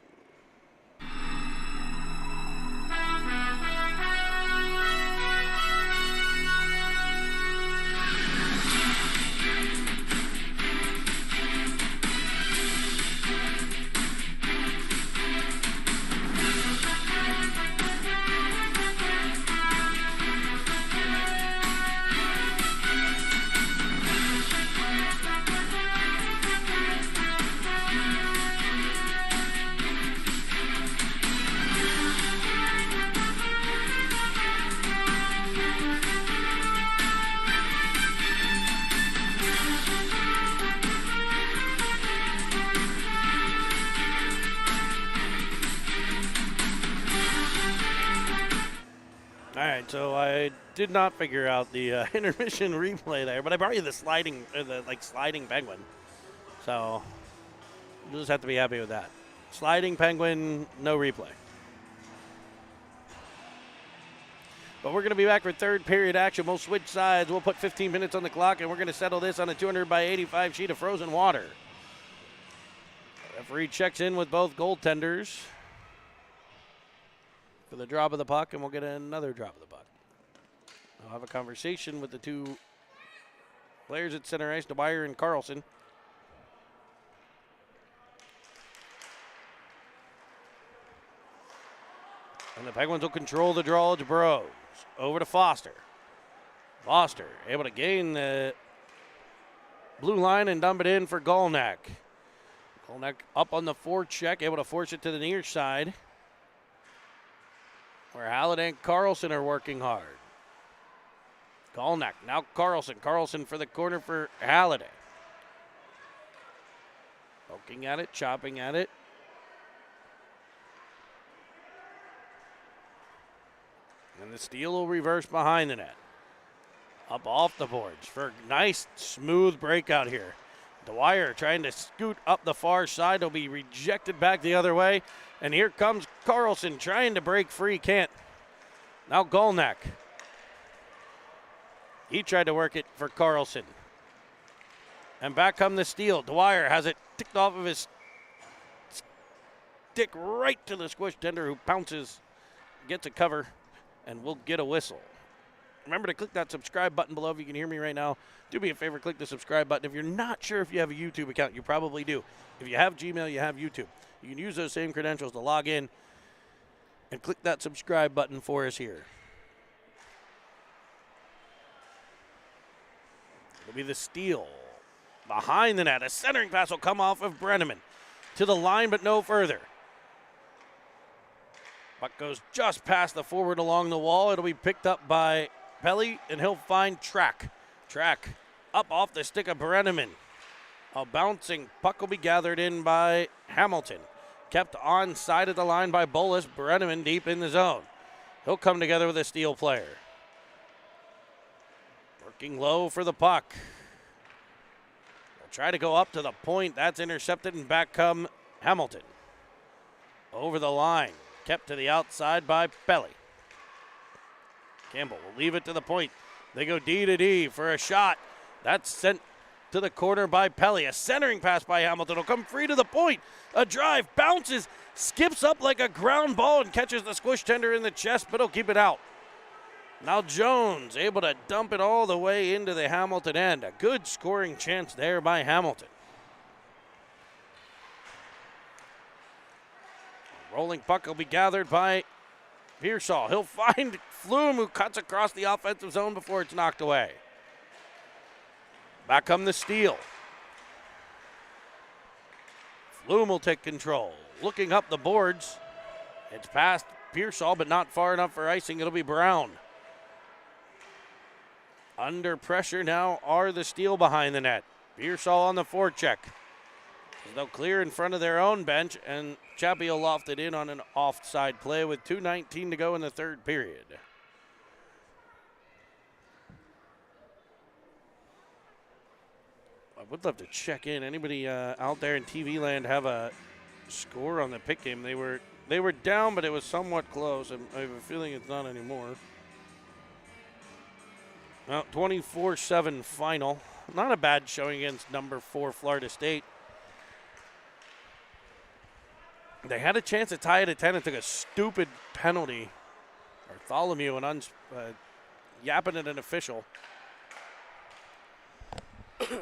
So I did not figure out the intermission replay there, but I brought you the sliding Penguin. So you'll just have to be happy with that. Sliding Penguin, no replay. But we're going to be back for third period action. We'll switch sides. We'll put 15 minutes on the clock, and we're going to settle this on a 200 by 85 sheet of frozen water. The referee checks in with both goaltenders for the drop of the puck, and we'll get another drop of the puck. I'll have a conversation with the two players at center ice, DeBeyer and Carlson. And the Penguins will control the draw to Burrows. Over to Foster. Foster able to gain the blue line and dump it in for Golnak. Golnak up on the forecheck, able to force it to the near side, where Halliday and Carlson are working hard. Golnak, now Carlson. Carlson for the corner for Halliday. Poking at it, chopping at it. And the steal will reverse behind the net. Up off the boards for a nice, smooth breakout here. Dwyer trying to scoot up the far side. He'll be rejected back the other way. And here comes Carlson trying to break free. Can't. Now Golnak. He tried to work it for Carlson. And back come the steal. Dwyer has it ticked off of his stick right to the squish tender, who pounces, gets a cover, and will get a whistle. Remember to click that subscribe button below if you can hear me right now. Do me a favor, click the subscribe button. If you're not sure if you have a YouTube account, you probably do. If you have Gmail, you have YouTube. You can use those same credentials to log in and click that subscribe button for us here. It'll be the steal. Behind the net, a centering pass will come off of Brenneman. To the line, but no further. Puck goes just past the forward along the wall. It'll be picked up by Pelly, and he'll find Track. Track up off the stick of Brenneman. A bouncing puck will be gathered in by Hamilton. Kept on side of the line by Bolus. Brenneman deep in the zone. He'll come together with a steal player. Working low for the puck. They'll try to go up to the point. That's intercepted, and back come Hamilton. Over the line. Kept to the outside by Pelly. Campbell will leave it to the point. They go D to D for a shot. That's sent to the corner by Pelly. A centering pass by Hamilton will come free to the point. A drive, bounces, skips up like a ground ball and catches the squish tender in the chest, but he'll keep it out. Now Jones able to dump it all the way into the Hamilton end. A good scoring chance there by Hamilton. Rolling puck will be gathered by Pearsall. He'll find Flume, who cuts across the offensive zone before it's knocked away. Back come the steal. Flume will take control. Looking up the boards. It's past Pearsall, but not far enough for icing. It'll be Brown. Under pressure now are the steal behind the net. Pearsall on the forecheck. They'll clear in front of their own bench, and Chappie will loft it in on an offside play with 2:19 to go in the third period. I would love to check in. Anybody out there in TV land have a score on the pick game? They were down, but it was somewhat close. I have a feeling it's not anymore. Well, 24-7 final. Not a bad showing against number 4 Florida State. They had a chance to tie it at 10 and took a stupid penalty. Bartholomew and yapping at an official. The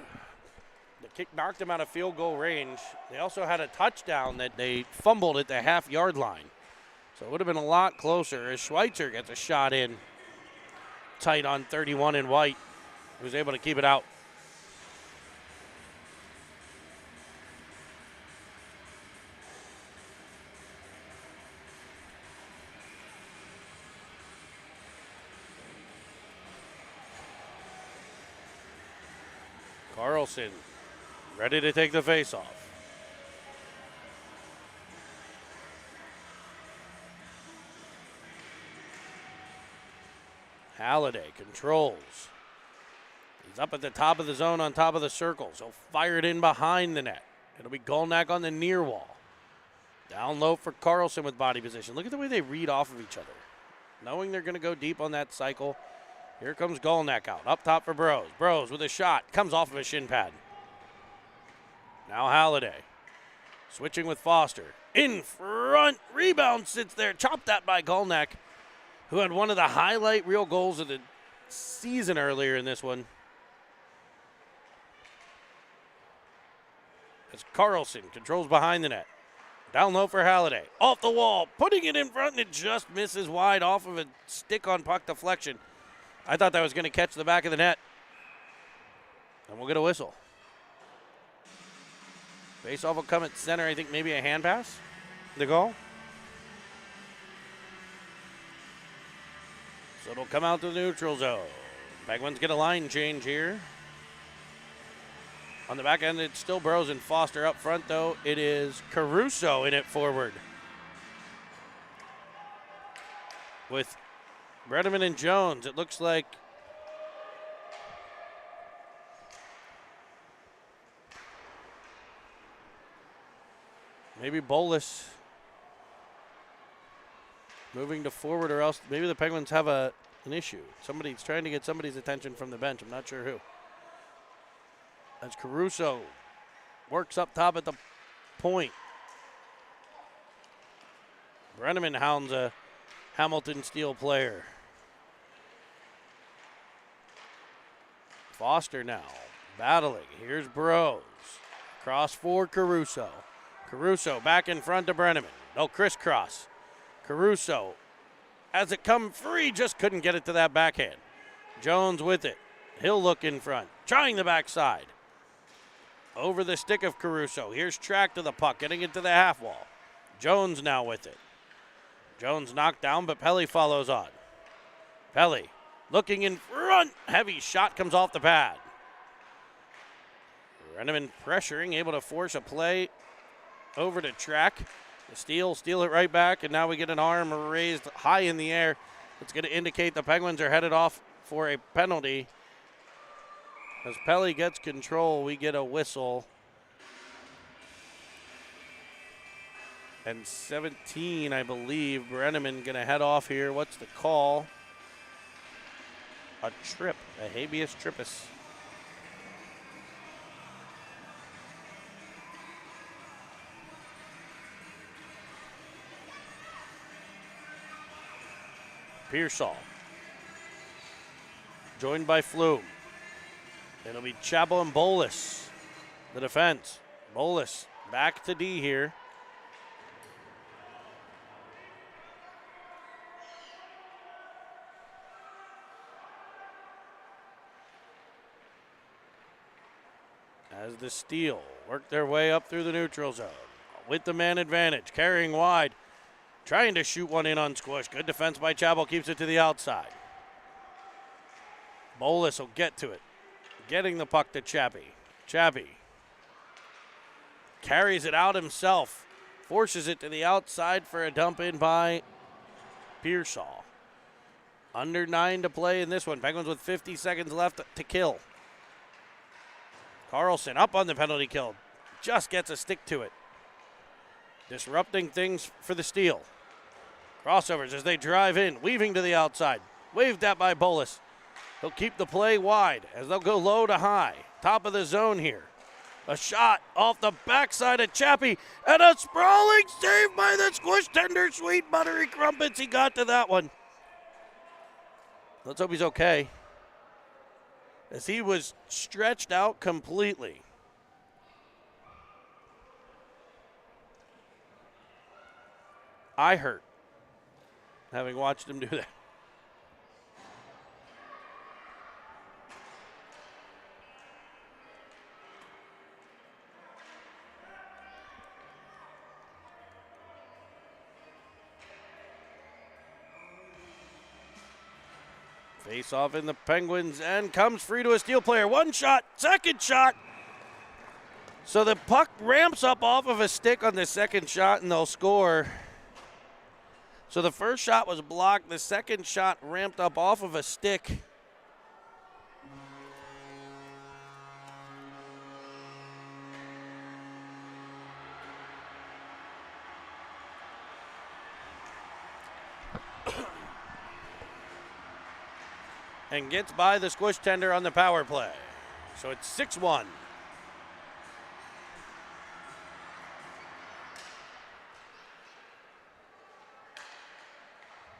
kick knocked him out of field goal range. They also had a touchdown that they fumbled at the half-yard line. So it would have been a lot closer as Schweitzer gets a shot in. Tight on 31 in white. He was able to keep it out. Carlson ready to take the faceoff. Halliday controls. He's up at the top of the zone on top of the circle. So fire it in behind the net. It'll be Golnak on the near wall. Down low for Carlson with body position. Look at the way they read off of each other. Knowing they're going to go deep on that cycle. Here comes Golnak out. Up top for Burrows. Burrows with a shot. Comes off of a shin pad. Now Halliday. Switching with Foster. In front. Rebound sits there. Chopped that by Golnak, who had one of the highlight reel goals of the season earlier in this one. As Carlson controls behind the net. Down low for Halliday. Off the wall. Putting it in front, and it just misses wide off of a stick on puck deflection. I thought that was going to catch the back of the net. And we'll get a whistle. Face-off will come at center. I think maybe a hand pass. The goal. So it'll come out to the neutral zone. Penguins get a line change here. On the back end, it's still Burrows and Foster. Up front, though, it is Caruso in it forward. With Brenneman and Jones, it looks like maybe Bolus moving to forward, or else maybe the Penguins have an issue. Somebody's trying to get somebody's attention from the bench. I'm not sure who. As Caruso works up top at the point. Brenneman hounds a Hamilton Steel player. Foster now battling. Here's Burrows. Cross for Caruso. Caruso back in front to Brenneman. No crisscross. Caruso, as it come free, just couldn't get it to that backhand. Jones with it. He'll look in front. Trying the backside. Over the stick of Caruso. Here's Track to the puck, getting it to the half wall. Jones now with it. Jones knocked down, but Pelly follows on. Pelly looking in front. Heavy shot comes off the pad. Brenneman pressuring, able to force a play over to Track. The steal it right back, and now we get an arm raised high in the air. It's going to indicate the Penguins are headed off for a penalty. As Pelly gets control, we get a whistle. And 17, I believe, Brenneman going to head off here. What's the call? A trip, a habeas tripus. Pearsall. Joined by Flume. It'll be Chabot and Bolus. The defense. Bolus back to D here. As the Steel work their way up through the neutral zone with the man advantage, carrying wide, trying to shoot one in on Squish. Good defense by Chabot, keeps it to the outside. Bolus will get to it, getting the puck to Chappie. Chappie carries it out himself, forces it to the outside for a dump in by Pearsall. Under 9 to play in this one. Penguins with 50 seconds left to kill. Carlson up on the penalty kill. Just gets a stick to it. Disrupting things for the Steel. Crossovers as they drive in, weaving to the outside. Waved at by Bolus. He'll keep the play wide as they'll go low to high. Top of the zone here. A shot off the backside of Chappie, and a sprawling save by the Squish Tender. Sweet buttery crumpets. He got to that one. Let's hope he's okay, as he was stretched out completely. I hurt having watched him do that. Face off in the Penguins and comes free to a Steel player. One shot, second shot. So the puck ramps up off of a stick on the second shot and they'll score. So the first shot was blocked. The second shot ramped up off of a stick. And gets by the Squish Tender on the power play. So it's 6-1.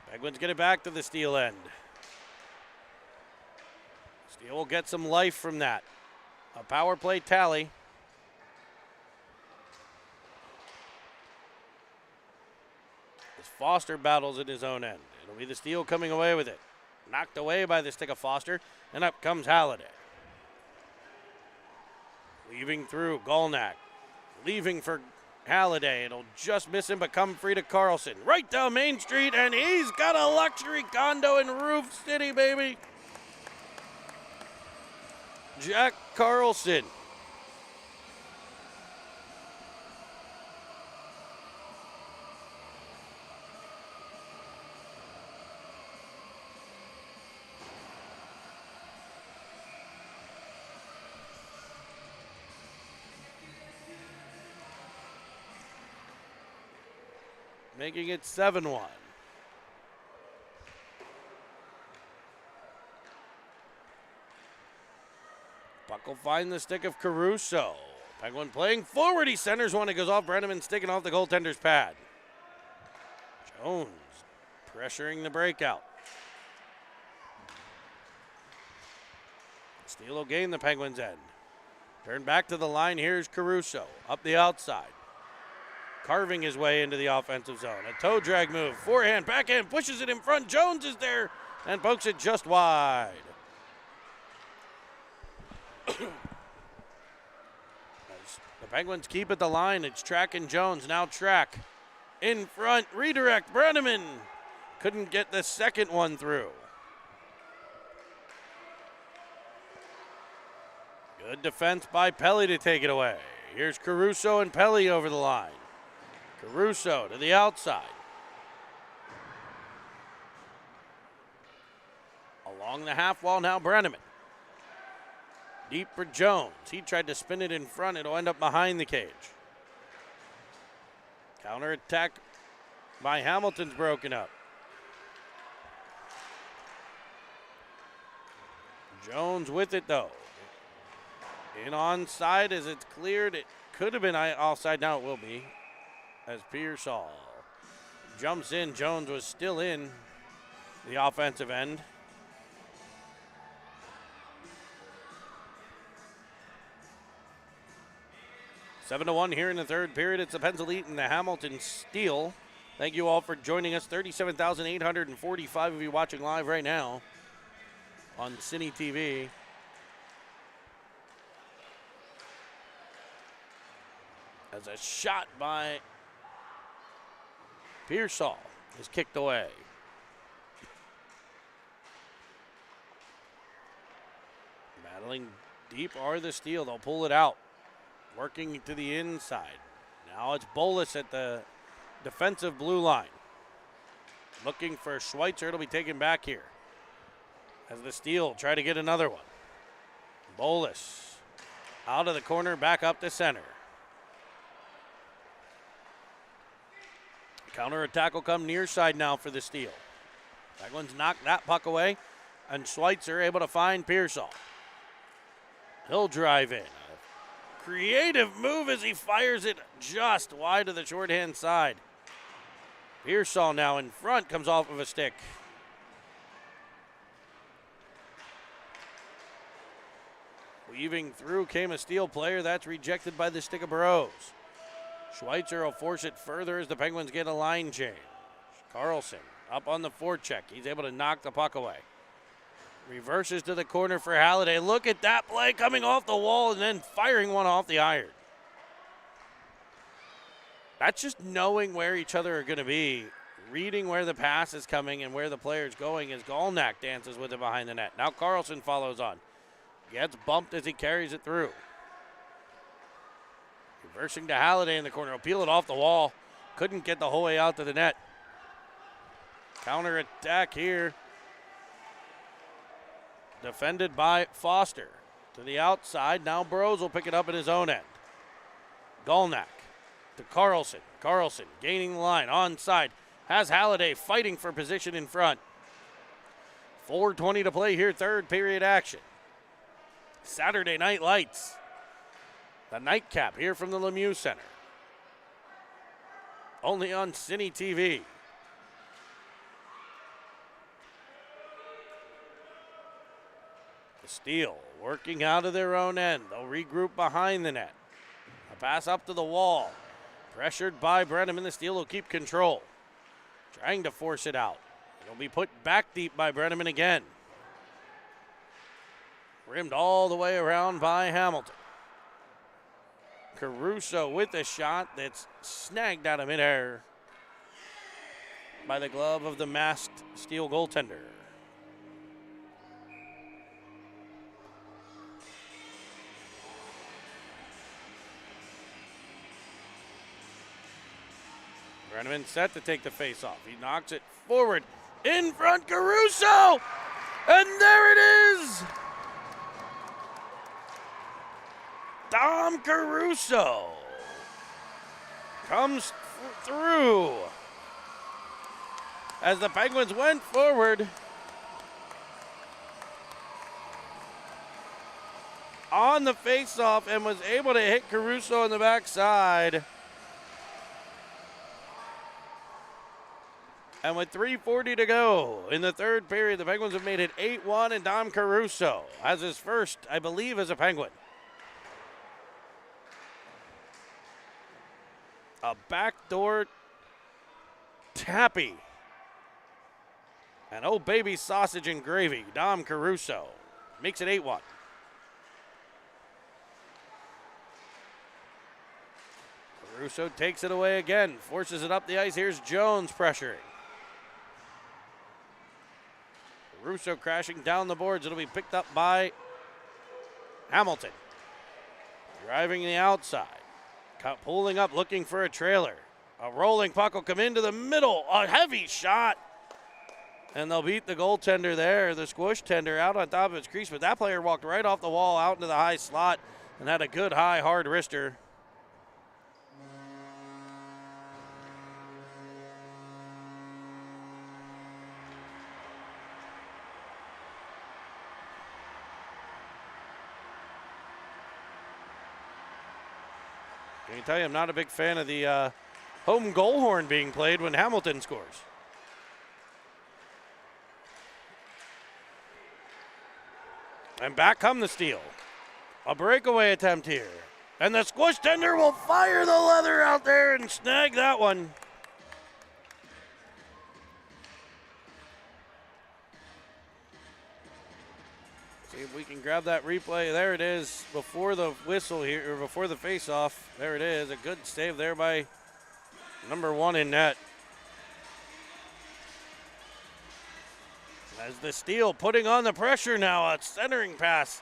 Penguins get it back to the Steel end. Steel will get some life from that. A power play tally. Foster battles at his own end. It'll be the steal coming away with it. Knocked away by the stick of Foster, and up comes Halliday. Weaving through, Golnack. Leaving for Halliday. It'll just miss him, but come free to Carlson. Right down Main Street, and he's got a luxury condo in Roof City, baby. Jack Carlson. Making it 7-1. Puck will find the stick of Caruso. Penguin playing forward. He centers one. It goes off Brenneman, sticking off the goaltender's pad. Jones pressuring the breakout. Steele will gain the Penguins' end. Turn back to the line. Here's Caruso up the outside. Carving his way into the offensive zone. A toe drag move. Forehand, backhand, pushes it in front. Jones is there and pokes it just wide. As the Penguins keep at the line, it's Track and Jones. Now Track in front. Redirect. Brenneman couldn't get the second one through. Good defense by Pelly to take it away. Here's Caruso and Pelly over the line. Caruso to the outside. Along the half wall now, Brenneman. Deep for Jones. He tried to spin it in front. It'll end up behind the cage. Counter attack by Hamilton's broken up. Jones with it though. In onside as it's cleared. It could have been offside. Now it will be. As Pearsall jumps in. Jones was still in the offensive end. Seven to 1 here in the third period. It's the Pens Elite and the Hamilton Steel. Thank you all for joining us. 37,845 of you watching live right now on Cine TV. As a shot by Pearsall is kicked away. Battling deep are the Steel. They'll pull it out. Working to the inside. Now it's Bolus at the defensive blue line. Looking for Schweitzer. It'll be taken back here. As the Steel try to get another one. Bolus out of the corner, back up to center. Counter attack will come near side now for the Steel. Penguins knock that puck away, and Schweitzer able to find Pearsall. He'll drive in. A creative move as he fires it just wide of the shorthand side. Pearsall now in front, comes off of a stick. Weaving through came a Steel player. That's rejected by the stick of Burrows. Schweitzer will force it further as the Penguins get a line change. Carlson up on the forecheck. He's able to knock the puck away. Reverses to the corner for Halliday. Look at that play coming off the wall and then firing one off the iron. That's just knowing where each other are going to be. Reading where the pass is coming and where the player's going as Golnack dances with it behind the net. Now Carlson follows on. Gets bumped as he carries it through. Reversing to Halliday in the corner. He'll peel it off the wall. Couldn't get the whole way out to the net. Counter attack here. Defended by Foster. To the outside. Now Burrows will pick it up at his own end. Golnack to Carlson. Carlson gaining the line. Onside. Has Halliday fighting for position in front. 4:20 to play here. Third period action. Saturday Night Lights. The nightcap here from the Lemieux Center. Only on Cine TV. The Steel working out of their own end. They'll regroup behind the net. A pass up to the wall. Pressured by Brenneman. The Steel will keep control. trying to force it out. It'll be put back deep by Brenneman again. Rimmed all the way around by Hamilton. Caruso with a shot that's snagged out of midair by the glove of the masked Steel goaltender. Brenneman set to take the face-off. He knocks it forward. In front, Caruso! And there it is! Dom Caruso comes through as the Penguins went forward on the face-off and was able to hit Caruso on the backside. And with 3:40 to go in the third period, the Penguins have made it 8-1, and Dom Caruso has his first, I believe, as a Penguin. A backdoor tappy. And oh, baby sausage and gravy, Dom Caruso makes it 8-1. Caruso takes it away again, forces it up the ice. Here's Jones pressuring. Caruso crashing down the boards. It'll be picked up by Hamilton. Driving the outside. Pulling up, looking for a trailer. A rolling puck will come into the middle. A heavy shot. And they'll beat the goaltender there, the squish tender, out on top of his crease. But that player walked right off the wall out into the high slot and had a good high, hard wrister. Can I tell you, I'm not a big fan of the home goal horn being played when Hamilton scores. And back come the Steel. A breakaway attempt here. And the squish tender will fire the leather out there and snag that one. See if we can grab that replay. There it is before the whistle here, or before the face-off. There it is. A good save there by number 1 in net. As the Steel putting on the pressure now, a centering pass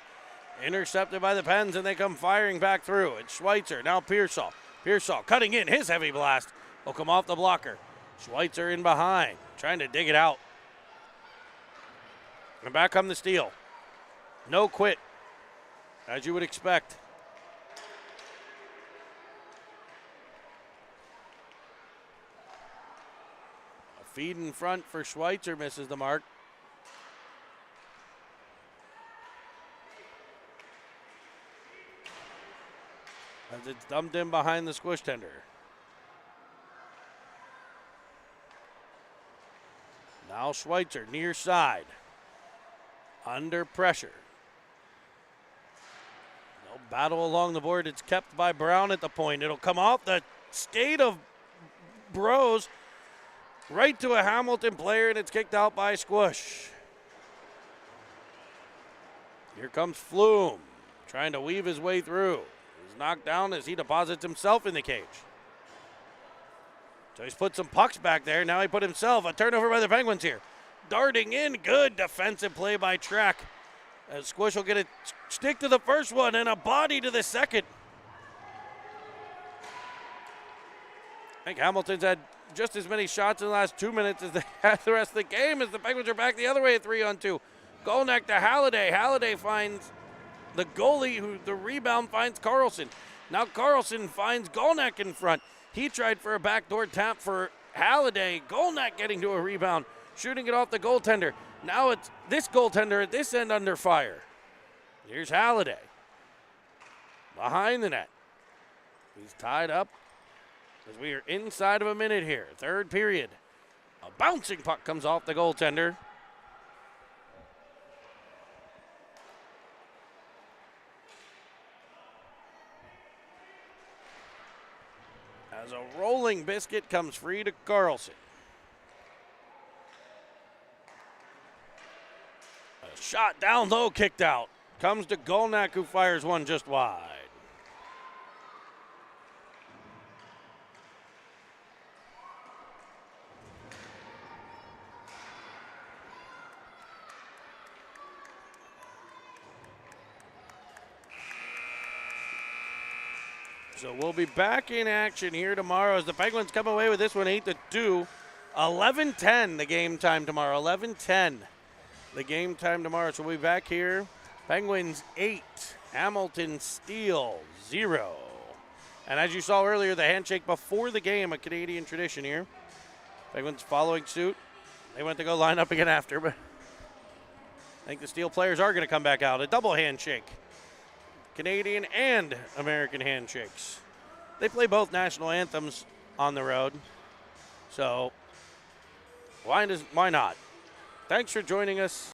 intercepted by the Pens, and they come firing back through. It's Schweitzer, now Pearsall. Pearsall cutting in, his heavy blast will come off the blocker. Schweitzer in behind, trying to dig it out. And back come the Steel. No quit, as you would expect. A feed in front for Schweitzer, misses the mark. As it's dumped in behind the squish tender. Now Schweitzer, near side. Under pressure. No battle along the board. It's kept by Brown at the point. It'll come off the skate of Bros right to a Hamilton player, and it's kicked out by Squish. Here comes Flume, trying to weave his way through. He's knocked down as he deposits himself in the cage. So he's put some pucks back there. Now he put himself. A turnover by the Penguins here. Darting in, good defensive play by Trek. As Squish will get a stick to the first one and a body to the second. I think Hamilton's had just as many shots in the last 2 minutes as they had the rest of the game, as the Penguins are back the other way at 3-on-2. Golnick to Halliday. Halliday finds the goalie, who the rebound finds Carlson. Now Carlson finds Golnick in front. He tried for a backdoor tap for Halliday. Golnick getting to a rebound, shooting it off the goaltender. Now it's this goaltender at this end under fire. Here's Halliday behind the net. He's tied up as we are inside of a minute here. Third period. A bouncing puck comes off the goaltender. As a rolling biscuit comes free to Carlson. Shot down low, kicked out. Comes to Golnak, who fires one just wide. So we'll be back in action here tomorrow as the Penguins come away with this one 8-2. 11-10 the game time tomorrow. 11-10 the game time tomorrow. So we'll be back here. Penguins 8, Hamilton Steel 0. And as you saw earlier, the handshake before the game, a Canadian tradition here. Penguins following suit. They went to go line up again after, but I think the Steel players are going to come back out. A double handshake. Canadian and American handshakes. They play both national anthems on the road. So why not? Thanks for joining us.